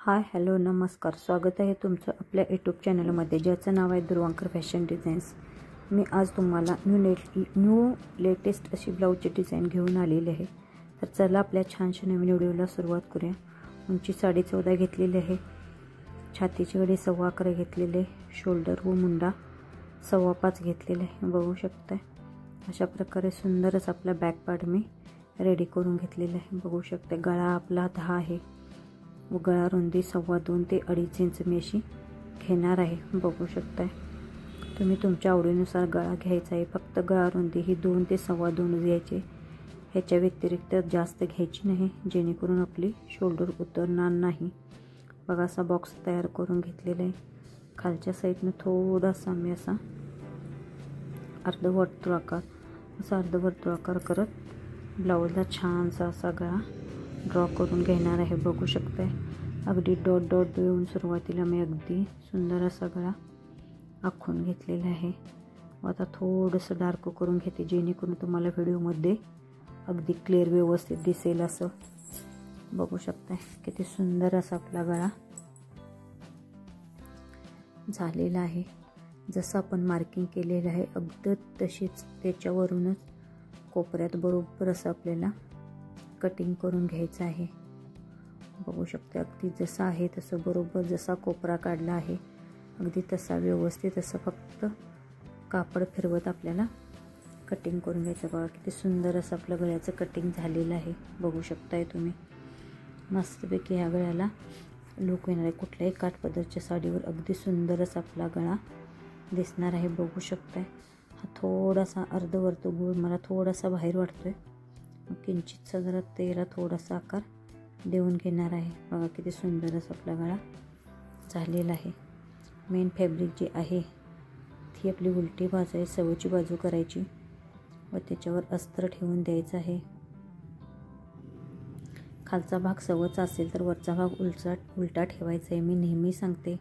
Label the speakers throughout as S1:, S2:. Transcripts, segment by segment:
S1: Hi hello नमस्कार, स्वागत आहे तुमचं आपल्या यूट्यूब चॅनलमध्ये ज्याचं नाव आहे ध्रुवांकर फॅशन डिझाईन्स। मी आज तुम्हाला न्यू लेटेस्ट अशी ब्लाऊजची डिझाईन घेऊन आलेली आहे। तर चला आपल्या छानशा नवीन व्हिडिओला सुरुवात करूया। उंची 14.5 घेतलेली आहे, छातीची गडी 11.25 घेतलेले, शोल्डर व मुंडा 5.25 घेतलेले आहे। बघू शकताय अशा प्रकारे सुंदरच आपला बॅक पार्ट मी रेडी करून घेतलेला आहे। बघू शकता गळा आपला 10 आहे व गळा रुंदी 2.25 ते 2.5 इंच मी अशी घेणार आहे। बघू शकताय तुम्ही तुमच्या आवडीनुसार गळा घ्यायचा आहे। फक्त गळा रुंदी ही 2 ते 2.25 घ्यायची, ह्याच्या व्यतिरिक्त जास्त घ्यायची नाही, जेणेकरून आपली शोल्डर उतरणार नाही। बघा असा बॉक्स तयार करून घेतलेला आहे। खालच्या साईडने थोडासा मी असा अर्धवर्तुळाकार करत ब्लाऊजला छानसा असा गळा ड्रॉ करून घेणार आहे। बघू शकताय अगदी डॉट डॉट देऊन सुरुवातीला मी अगदी सुंदर असा गळा आखून घेतलेला आहे। आता थोडंसं डार्क करून घेते, जेणेकरून तुम्हाला व्हिडिओमध्ये अगदी क्लिअर व्यवस्थित दिसेल असं। बघू शकताय किती सुंदर असा आपला गळा झालेला आहे। जसं आपण मार्किंग केलेलं आहे अगदी तशीच त्याच्यावरूनच कोपऱ्यात बरोबर असं आपल्याला कटिंग करून घ्यायचं आहे। बघू शकता अगदी जसा आहे तसं बरोबर जसा कोपरा काढला आहे अगदी तसा व्यवस्थित असं फक्त कापड फिरवत आपल्याला कटिंग करून घ्यायचं। बघा किती सुंदर असं आपल्या गळ्याचं कटिंग झालेलं आहे। बघू शकताय तुम्ही मस्तपैकी ह्या गळ्याला लुक येणार आहे। कुठल्याही काठपदरच्या साडीवर अगदी सुंदर असा आपला गळा दिसणार आहे। बघू शकताय हा थोडासा अर्धवर्तुळ मला थोडासा बाहेर वाटतोय, किंचितसा जरा त्याला थोडासा आकार देऊन घेणार आहे। बघा किती सुंदर असा आपला गळा झालेला आहे। मेन फॅब्रिक जी आहे ती आपली उलटी बाजू आहे, सवयची बाजू करायची व त्याच्यावर अस्तर ठेवून द्यायचं आहे। खालचा भाग सवयचा असेल तर वरचा भाग उलटा ठेवायचा आहे। मी नेहमी सांगते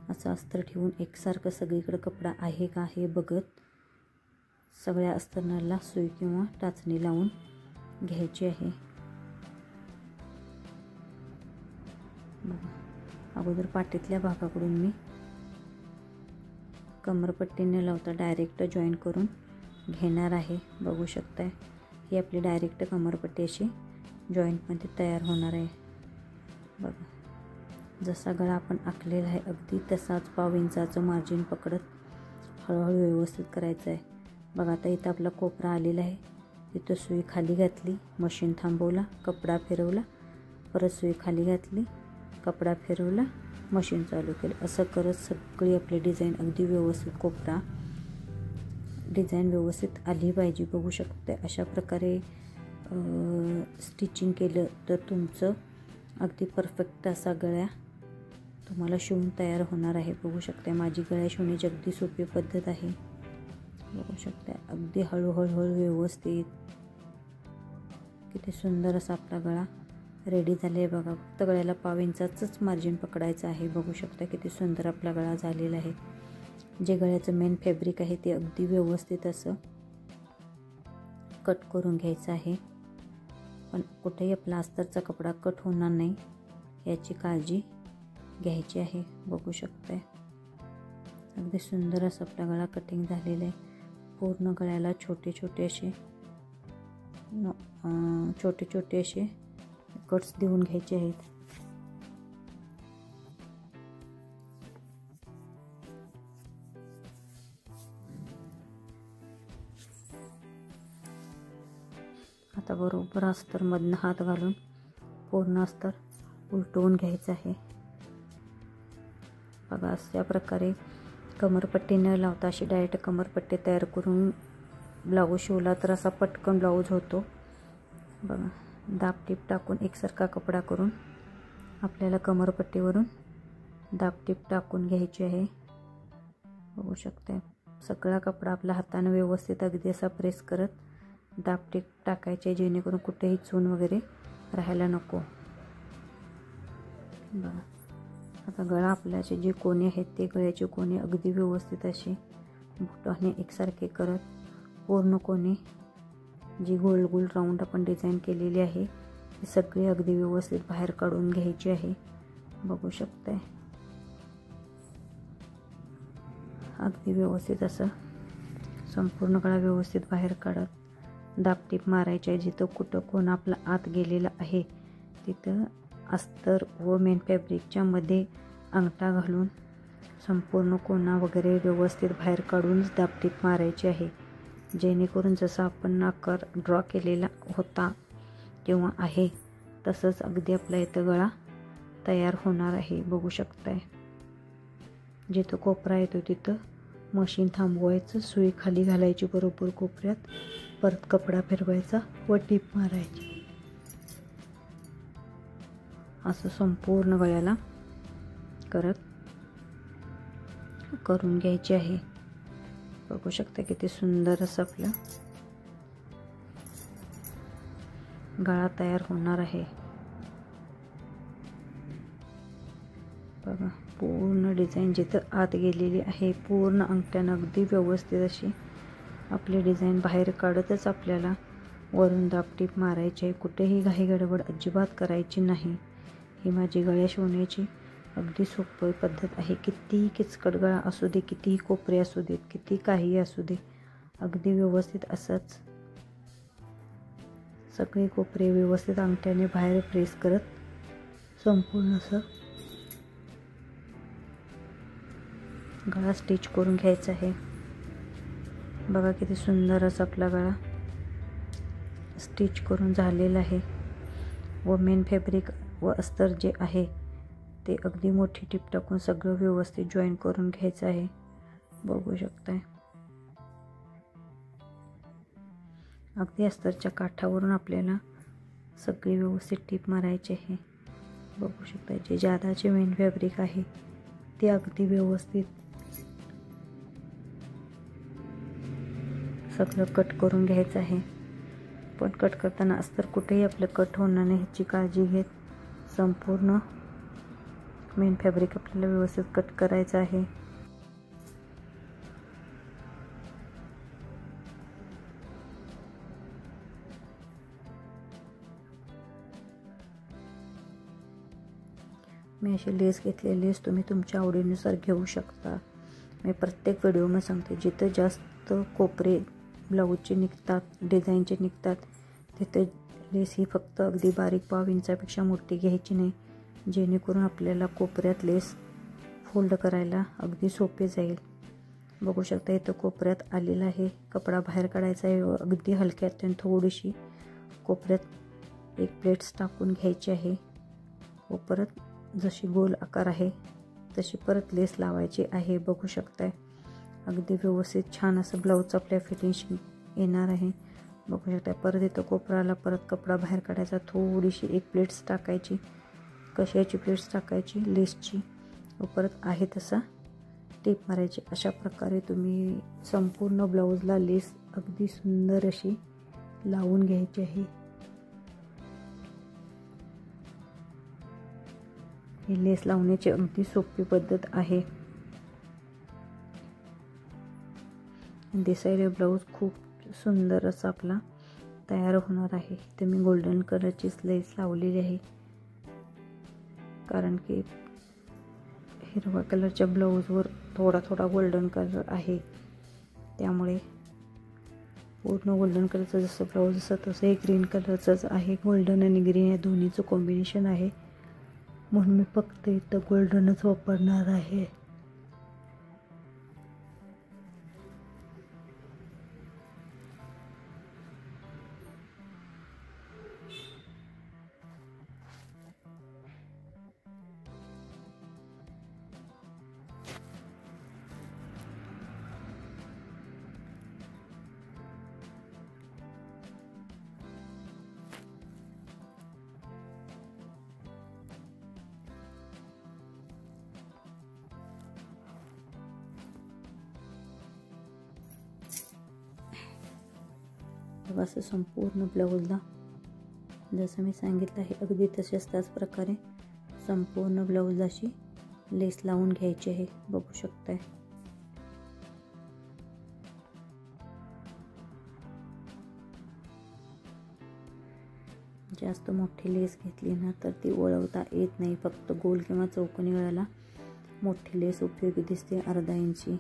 S1: असं अस्तर ठेवून एकसारखं सगळीकडे कपडा आहे का हे बघत सगळ्या अस्तराला सुई किंवा टाचणी लावून घ्यायची आहे। अगोदर पाठीतल्या भागाकडून मी कमरपट्टी न लावता डायरेक्ट जॉईन करून घेणार आहे। बघू शकताय ही आपली डायरेक्ट कमरपट्टी अशी जॉईंटमध्ये तयार होणार आहे। बघा जसा गळा आपण आखलेला आहे अगदी तसाच 1/2 इंचाचं मार्जिन पकडत हळूहळू व्यवस्थित करायचं आहे। बघा आता इथं आपला कोपरा आलेला आहे, तिथं सुई खाली घातली, मशीन थांबवला, कपडा फिरवला, परत सुई खाली घातली, कपडा फिरवला, मशीन चालू केलं। असं करत सगळी आपली डिझाईन अगदी व्यवस्थित कोपरा डिझाईन व्यवस्थित आली पाहिजे। बघू शकते अशा प्रकारे स्टिचिंग केलं तर तुमचं अगदी परफेक्ट असा गळा तुम्हाला शिवून तयार होणार आहे। बघू शकता माझी गळा शिवण्याची अगदी सोपी पद्धत आहे। बघू शकता अगदी हळूहळू व्यवस्थित किती सुंदर असा आपला गळा रेडी झाले आहे। बघा फक्त गळ्याला 1/2 इंचाचंच मार्जिन पकडायचं आहे। बघू शकता किती सुंदर आपला गळा झालेला आहे। जे गळ्याचं मेन फॅब्रिक आहे ते अगदी व्यवस्थित असं कट करून घ्यायचं आहे, पण कुठेही आपला अस्तरचा कपडा कट होणार नाही याची काळजी घ्यायची आहे। बघू शकताय अगदी सुंदर असं आपला गळा कटिंग झालेला आहे। पूर्ण गळ्याला छोटे छोटे असे कट्स देऊन घ्यायचे आहेत। आता बरोबर अस्तरमधनं हात घालून पूर्ण अस्तर उलटवून घ्यायचं आहे। बघा अशा प्रकारे कमरपट्टी न लावता अशी डायरेक्ट कमरपट्टी तयार करून ब्लाऊज शिवला तर असा पटकन ब्लाऊज होतो। बघा दाबटीप टाकून एकसारखा कपडा करून आपल्याला कमरपट्टीवरून दाबटीप टाकून घ्यायची आहे। बघू शकता सगळा कपडा आपल्या हाताने व्यवस्थित अगदी असा प्रेस करत दाबटीप टाकायचे, जेणेकरून कुठेही चून वगैरे राहायला नको। बघा आता गळा आपल्याचे जे कोणे आहेत ते गळ्याचे कोणे अगदी व्यवस्थित असे बोटाने एकसारखे करत पूर्ण कोणे जी गोल गोल राऊंड आपण डिझाईन केलेली आहे ती सगळी अगदी व्यवस्थित बाहेर काढून घ्यायची आहे। बघू शकताय अगदी व्यवस्थित असं संपूर्ण गळा व्यवस्थित बाहेर काढत दाबटीप मारायची आहे. जिथं कुठं कोण आपला आत गेलेला आहे तिथं अस्तर व मेन फॅब्रिकच्या मध्ये अंगठा घालून संपूर्ण कोना वगैरे व्यवस्थित बाहेर काढूनच दाबटीप मारायची आहे. जेणेकरून जसा आपण आकार ड्रॉ केलेला होता किंवा आहे तसंच अगदी आपला इथं गळा तयार होणार आहे. बघू शकताय जिथं कोपरा येतो तिथं मशीन थांबवायचं, सुई खाली घालायची बरोबर कोपऱ्यात, परत कपडा फिरवायचा व टीप मारायची. असं संपूर्ण गळ्याला करून घ्यायचे आहे. बघू शकता किती सुंदर असं आपलं गळा तयार होणार आहे. बघा पूर्ण डिझाईन जिथं आत गेलेली आहे पूर्ण अंगठ्यानं अगदी व्यवस्थित अशी आपली डिझाईन बाहेर काढतच आपल्याला वरून दाबटीप मारायची आहे. कुठेही घाई गडबड अजिबात करायची नाही. ही माझी गळ्या शिवण्याची अगदी सोपी पद्धत आहे. कितीही किचकट गळा असू दे, कितीही कोपरे असू देत, किती काही असू दे, अगदी व्यवस्थित असंच सगळे कोपरे व्यवस्थित अंगठ्याने बाहेर प्रेस करत संपूर्ण असं गळा स्टिच करून घ्यायचा आहे. बघा किती सुंदर असा आपला गळा स्टिच करून झालेला आहे व मेन फॅब्रिक व अस्तर जे आहे ते अगदी मोठी टीप टाकून सगळं व्यवस्थित जॉईन करून घ्यायचं आहे. बघू शकताय अगदी अस्तरच्या काठावरून आपल्याला सगळी व्यवस्थित टीप मारायची आहे. बघू शकताय जे जादाचे मेन फॅब्रिक आहे ते अगदी व्यवस्थित सगळं कट करून घ्यायचं आहे. पण कट करताना अस्तर कुठेही आपलं कट होणार नाही ह्याची काळजी घेत संपूर्ण मेन फॅब्रिक आपल्याला व्यवस्थित कट करायचं आहे. मी अशी लेस घेतलेली लेस तुम्ही तुमच्या आवडीनुसार घेऊ शकता. मी प्रत्येक व्हिडिओमध्ये सांगते जिथं जास्त कोपरे ब्लाऊजचे निघतात, डिझाईनचे निघतात तिथे लेस ही फक्त अगदी बारीक 1/2 इंचापेक्षा मोठी घ्यायची नाही. जेणेकरून आपल्याला कोपऱ्यात लेस फोल्ड करायला अगदी सोपे जाईल. बघू शकता इथं कोपऱ्यात आलेला आहे. कपडा बाहेर काढायचा आहे. अगदी हलक्यात थोडीशी कोपऱ्यात एक प्लेट्स टाकून घ्यायची आहे व परत जशी गोल आकार आहे तशी परत लेस लावायची आहे. बघू शकताय अगदी व्यवस्थित छान असं ब्लाऊज आपल्या फिटिंग येणार आहे. बघू शकता परत इथं कोपराला परत कपडा बाहेर काढायचा, थोडीशी एक प्लेट्स टाकायची. कशाची प्लेट्स टाकायची? लेसची. व परत आहे तसा टीप मारायची. अशा प्रकारे तुम्ही संपूर्ण ब्लाऊजला लेस अगदी सुंदर अशी लावून घ्यायची आहे. ही लेस लावण्याची अगदी सोपी पद्धत आहे. दिसायला ब्लाऊज खूप सुंदर असा आपला तयार होणार आहे. इथे मी गोल्डन कलरची लेस लावलेली आहे कारण की हिरवा कलरच्या ब्लाऊजवर थोडा थोडा गोल्डन कलर आहे त्यामुळे पूर्ण गोल्डन कलरचं जसं ब्लाऊज असतं तसं हे ग्रीन कलरचंच आहे. गोल्डन आणि ग्रीन या दोन्हीचं कॉम्बिनेशन आहे म्हणून मी फक्त इथं गोल्डनच वापरणार आहे. असं संपूर्ण ब्लाऊजला जसं मी सांगितलं आहे अगदी तशाच त्याच प्रकारे संपूर्ण ब्लाऊजला अशी लेस लावून घ्यायची आहे. बघू शकताय जास्त मोठी लेस घेतली ना तर ती वळवता येत नाही. फक्त गोल किंवा चौकोनी गळ्याला मोठी लेस उपयोगी दिसते. अर्धा इंची.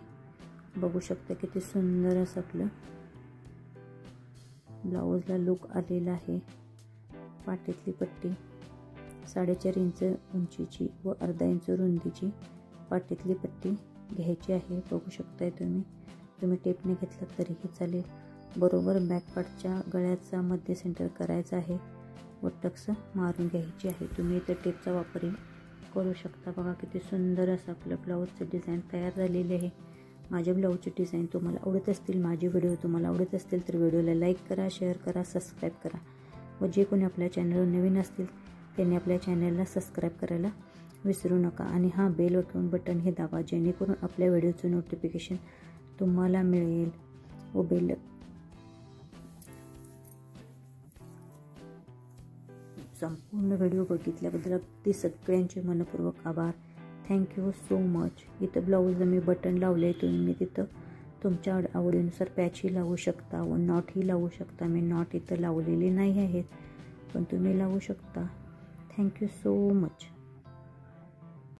S1: बघू शकता किती सुंदर असं आपलं ब्लाऊजला लुक आलेला आहे. पाठीतली पट्टी 4.5 इंच उंचीची व अर्धा इंच रुंदीची पाठीतली पट्टी घ्यायची आहे. बघू शकताय तुम्ही टेपने घेतला तरीही चालेल. बरोबर बॅक पार्टच्या गळ्याचा मध्य सेंटर करायचा आहे व टक्स मारून घ्यायची आहे. तुम्ही इथे टेपचा वापरही करू शकता. बघा किती सुंदर असं आपलं ब्लाऊजचं डिझाईन तयार झालेले आहे. माझ्या ब्लाऊजचे डिझाईन तुम्हाला आवडत असतील, माझे व्हिडिओ तुम्हाला आवडत असतील तर व्हिडिओला लाईक करा, शेअर करा, सबस्क्राईब करा व जे कोणी आपल्या चॅनलवर नवीन असतील त्यांनी आपल्या चॅनलला सबस्क्राईब करायला विसरू नका. आणि हां, बेल आयकॉन बटन हे दाबा जेणेकरून आपल्या व्हिडिओचं नोटिफिकेशन तुम्हाला मिळेल. व बेल संपूर्ण व्हिडिओ बघितल्याबद्दल अगदी सगळ्यांचे मनपूर्वक आभार. Thank you so much. इथं ब्लाऊजला मी बटन लावले. तुम्ही तिथं तुमच्या आवडीनुसार पॅचही लावू शकता व नॉटही लावू शकता. मी नॉट इथं लावलेले नाही आहेत पण तुम्ही लावू शकता. Thank you so much.